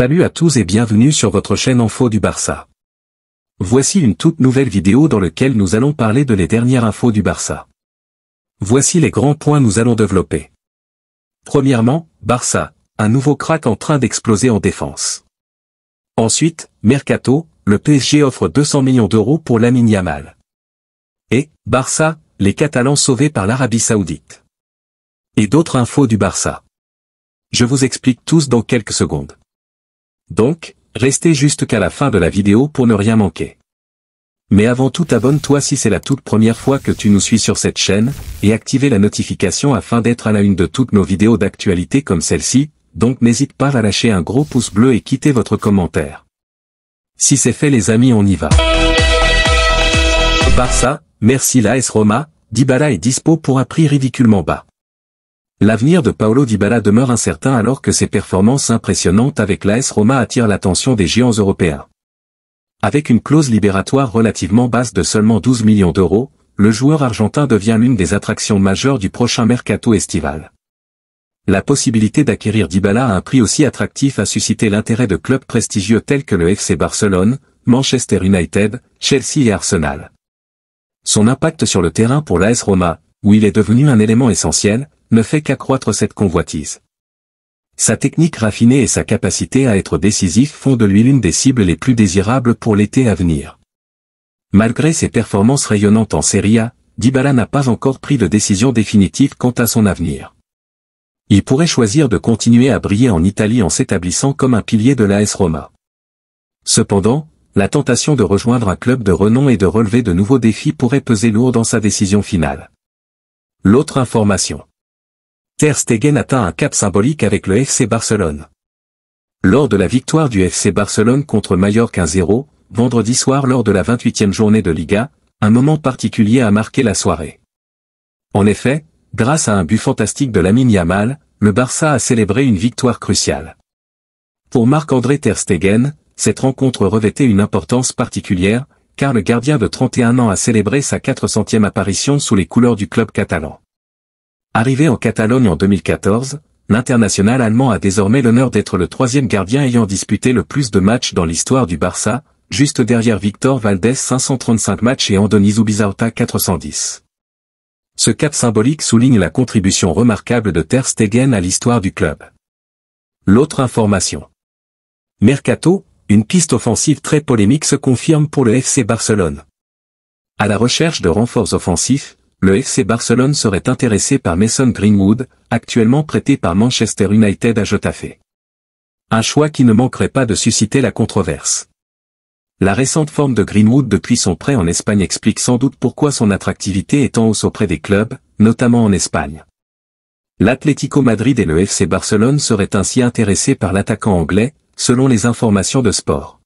Salut à tous et bienvenue sur votre chaîne Info du Barça. Voici une toute nouvelle vidéo dans laquelle nous allons parler de les dernières infos du Barça. Voici les grands points nous allons développer. Premièrement, Barça, un nouveau crack en train d'exploser en défense. Ensuite, Mercato, le PSG offre 200 millions d'euros pour Lamine Yamal. Et, Barça, les Catalans sauvés par l'Arabie Saoudite. Et d'autres infos du Barça. Je vous explique tous dans quelques secondes. Donc, restez jusqu'à la fin de la vidéo pour ne rien manquer. Mais avant tout, abonne-toi si c'est la toute première fois que tu nous suis sur cette chaîne, et activez la notification afin d'être à la une de toutes nos vidéos d'actualité comme celle-ci, donc n'hésite pas à lâcher un gros pouce bleu et quitter votre commentaire. Si c'est fait les amis, on y va. Barça, merci l'AS Roma, Dybala est dispo pour un prix ridiculement bas. L'avenir de Paulo Dybala demeure incertain alors que ses performances impressionnantes avec l'AS Roma attirent l'attention des géants européens. Avec une clause libératoire relativement basse de seulement 12 millions d'euros, le joueur argentin devient l'une des attractions majeures du prochain mercato estival. La possibilité d'acquérir Dybala à un prix aussi attractif a suscité l'intérêt de clubs prestigieux tels que le FC Barcelone, Manchester United, Chelsea et Arsenal. Son impact sur le terrain pour l'AS Roma, où il est devenu un élément essentiel, ne fait qu'accroître cette convoitise. Sa technique raffinée et sa capacité à être décisif font de lui l'une des cibles les plus désirables pour l'été à venir. Malgré ses performances rayonnantes en Serie A, Dybala n'a pas encore pris de décision définitive quant à son avenir. Il pourrait choisir de continuer à briller en Italie en s'établissant comme un pilier de l'AS Roma. Cependant, la tentation de rejoindre un club de renom et de relever de nouveaux défis pourrait peser lourd dans sa décision finale. L'autre information. Ter Stegen atteint un cap symbolique avec le FC Barcelone. Lors de la victoire du FC Barcelone contre Mallorca 1-0, vendredi soir lors de la 28e journée de Liga, un moment particulier a marqué la soirée. En effet, grâce à un but fantastique de Lamine Yamal, le Barça a célébré une victoire cruciale. Pour Marc-André Ter Stegen, cette rencontre revêtait une importance particulière, car le gardien de 31 ans a célébré sa 400e apparition sous les couleurs du club catalan. Arrivé en Catalogne en 2014, l'international allemand a désormais l'honneur d'être le troisième gardien ayant disputé le plus de matchs dans l'histoire du Barça, juste derrière Victor Valdés 535 matchs et Andoni Zubizarreta 410. Ce cap symbolique souligne la contribution remarquable de Ter Stegen à l'histoire du club. L'autre information. Mercato, une piste offensive très polémique se confirme pour le FC Barcelone. À la recherche de renforts offensifs, le FC Barcelone serait intéressé par Mason Greenwood, actuellement prêté par Manchester United à Getafe. Un choix qui ne manquerait pas de susciter la controverse. La récente forme de Greenwood depuis son prêt en Espagne explique sans doute pourquoi son attractivité est en hausse auprès des clubs, notamment en Espagne. L'Atlético Madrid et le FC Barcelone seraient ainsi intéressés par l'attaquant anglais, selon les informations de Sport.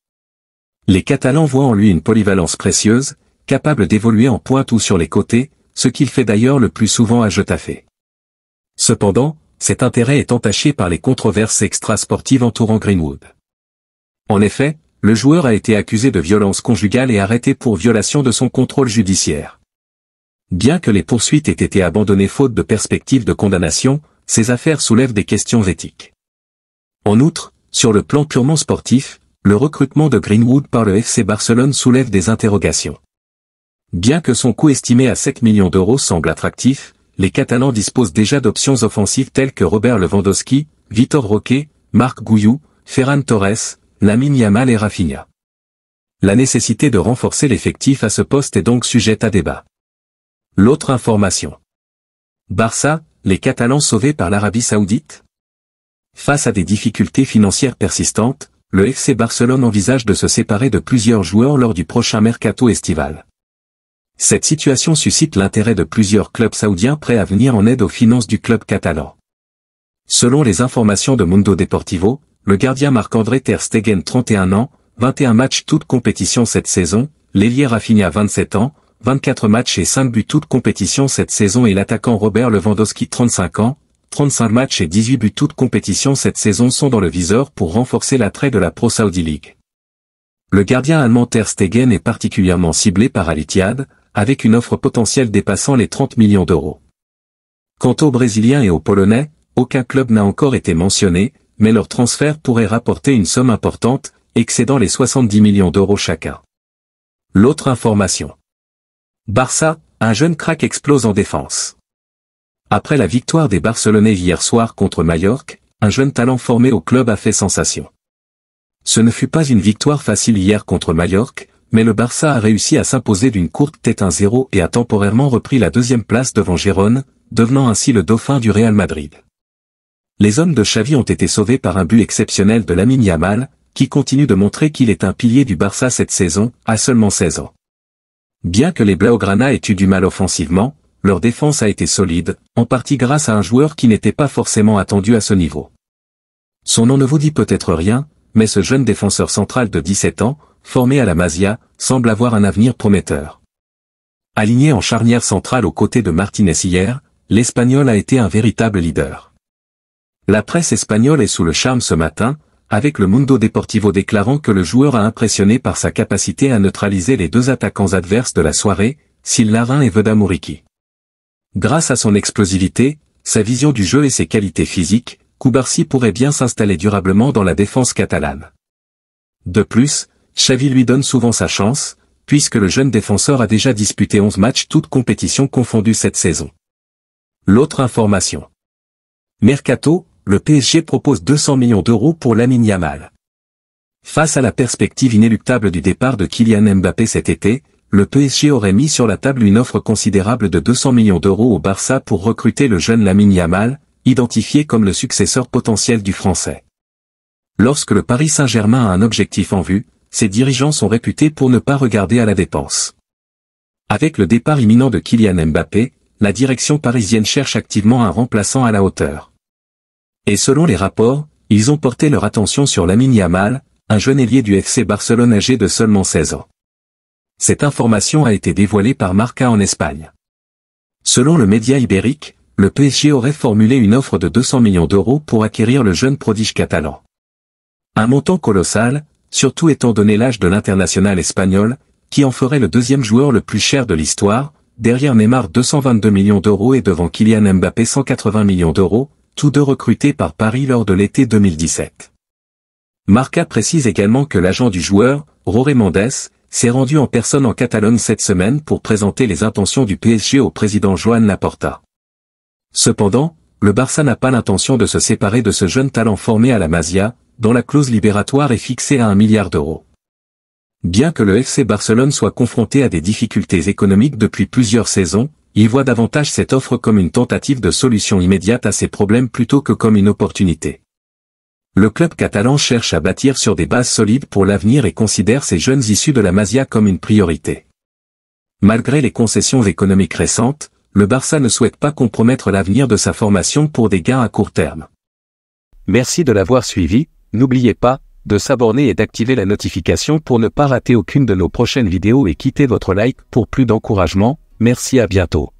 Les Catalans voient en lui une polyvalence précieuse, capable d'évoluer en pointe ou sur les côtés, ce qu'il fait d'ailleurs le plus souvent à Getafe. Cependant, cet intérêt est entaché par les controverses extrasportives entourant Greenwood. En effet, le joueur a été accusé de violence conjugale et arrêté pour violation de son contrôle judiciaire. Bien que les poursuites aient été abandonnées faute de perspective de condamnation, ces affaires soulèvent des questions éthiques. En outre, sur le plan purement sportif, le recrutement de Greenwood par le FC Barcelone soulève des interrogations. Bien que son coût estimé à 7 millions d'euros semble attractif, les Catalans disposent déjà d'options offensives telles que Robert Lewandowski, Vitor Roque, Marc Guiu, Ferran Torres, Lamine Yamal et Rafinha. La nécessité de renforcer l'effectif à ce poste est donc sujette à débat. L'autre information. Barça, les Catalans sauvés par l'Arabie Saoudite? Face à des difficultés financières persistantes, le FC Barcelone envisage de se séparer de plusieurs joueurs lors du prochain mercato estival. Cette situation suscite l'intérêt de plusieurs clubs saoudiens prêts à venir en aide aux finances du club catalan. Selon les informations de Mundo Deportivo, le gardien Marc-André Ter Stegen 31 ans, 21 matchs toutes compétitions cette saison, l'ailier Rafinha 27 ans, 24 matchs et 5 buts toutes compétitions cette saison et l'attaquant Robert Lewandowski 35 ans, 35 matchs et 18 buts toutes compétitions cette saison sont dans le viseur pour renforcer l'attrait de la Pro Saudi League. Le gardien allemand Ter Stegen est particulièrement ciblé par Al Ittihad, avec une offre potentielle dépassant les 30 millions d'euros. Quant aux Brésiliens et aux Polonais, aucun club n'a encore été mentionné, mais leur transfert pourrait rapporter une somme importante, excédant les 70 millions d'euros chacun. L'autre information. Barça, un jeune crack explose en défense. Après la victoire des Barcelonais hier soir contre Majorque, un jeune talent formé au club a fait sensation. Ce ne fut pas une victoire facile hier contre Majorque, mais le Barça a réussi à s'imposer d'une courte tête 1-0 et a temporairement repris la deuxième place devant Gérone, devenant ainsi le dauphin du Real Madrid. Les hommes de Xavi ont été sauvés par un but exceptionnel de Lamine Yamal, qui continue de montrer qu'il est un pilier du Barça cette saison, à seulement 16 ans. Bien que les Blaugrana aient eu du mal offensivement, leur défense a été solide, en partie grâce à un joueur qui n'était pas forcément attendu à ce niveau. Son nom ne vous dit peut-être rien, mais ce jeune défenseur central de 17 ans, formé à la Masia, semble avoir un avenir prometteur. Aligné en charnière centrale aux côtés de Martinez hier, l'Espagnol a été un véritable leader. La presse espagnole est sous le charme ce matin, avec le Mundo Deportivo déclarant que le joueur a impressionné par sa capacité à neutraliser les deux attaquants adverses de la soirée, Sil Larin et Veda Muriqui. Grâce à son explosivité, sa vision du jeu et ses qualités physiques, Cubarsí pourrait bien s'installer durablement dans la défense catalane. De plus, Xavi lui donne souvent sa chance, puisque le jeune défenseur a déjà disputé 11 matchs toutes compétitions confondues cette saison. L'autre information. Mercato, le PSG propose 200 millions d'euros pour Lamine Yamal. Face à la perspective inéluctable du départ de Kylian Mbappé cet été, le PSG aurait mis sur la table une offre considérable de 200 millions d'euros au Barça pour recruter le jeune Lamine Yamal, identifié comme le successeur potentiel du Français. Lorsque le Paris Saint-Germain a un objectif en vue, ses dirigeants sont réputés pour ne pas regarder à la dépense. Avec le départ imminent de Kylian Mbappé, la direction parisienne cherche activement un remplaçant à la hauteur. Et selon les rapports, ils ont porté leur attention sur Lamine Yamal, un jeune ailier du FC Barcelone âgé de seulement 16 ans. Cette information a été dévoilée par Marca en Espagne. Selon le média ibérique, le PSG aurait formulé une offre de 200 millions d'euros pour acquérir le jeune prodige catalan. Un montant colossal, surtout étant donné l'âge de l'international espagnol, qui en ferait le deuxième joueur le plus cher de l'histoire, derrière Neymar 222 millions d'euros et devant Kylian Mbappé 180 millions d'euros, tous deux recrutés par Paris lors de l'été 2017. Marca précise également que l'agent du joueur, Jorge Mendes, s'est rendu en personne en Catalogne cette semaine pour présenter les intentions du PSG au président Joan Laporta. Cependant, le Barça n'a pas l'intention de se séparer de ce jeune talent formé à la Masia, dont la clause libératoire est fixée à 1 milliard d'euros. Bien que le FC Barcelone soit confronté à des difficultés économiques depuis plusieurs saisons, il voit davantage cette offre comme une tentative de solution immédiate à ses problèmes plutôt que comme une opportunité. Le club catalan cherche à bâtir sur des bases solides pour l'avenir et considère ces jeunes issus de la Masia comme une priorité. Malgré les concessions économiques récentes, le Barça ne souhaite pas compromettre l'avenir de sa formation pour des gains à court terme. Merci de l'avoir suivi, n'oubliez pas de s'abonner et d'activer la notification pour ne pas rater aucune de nos prochaines vidéos et quittez votre like pour plus d'encouragement. Merci, à bientôt.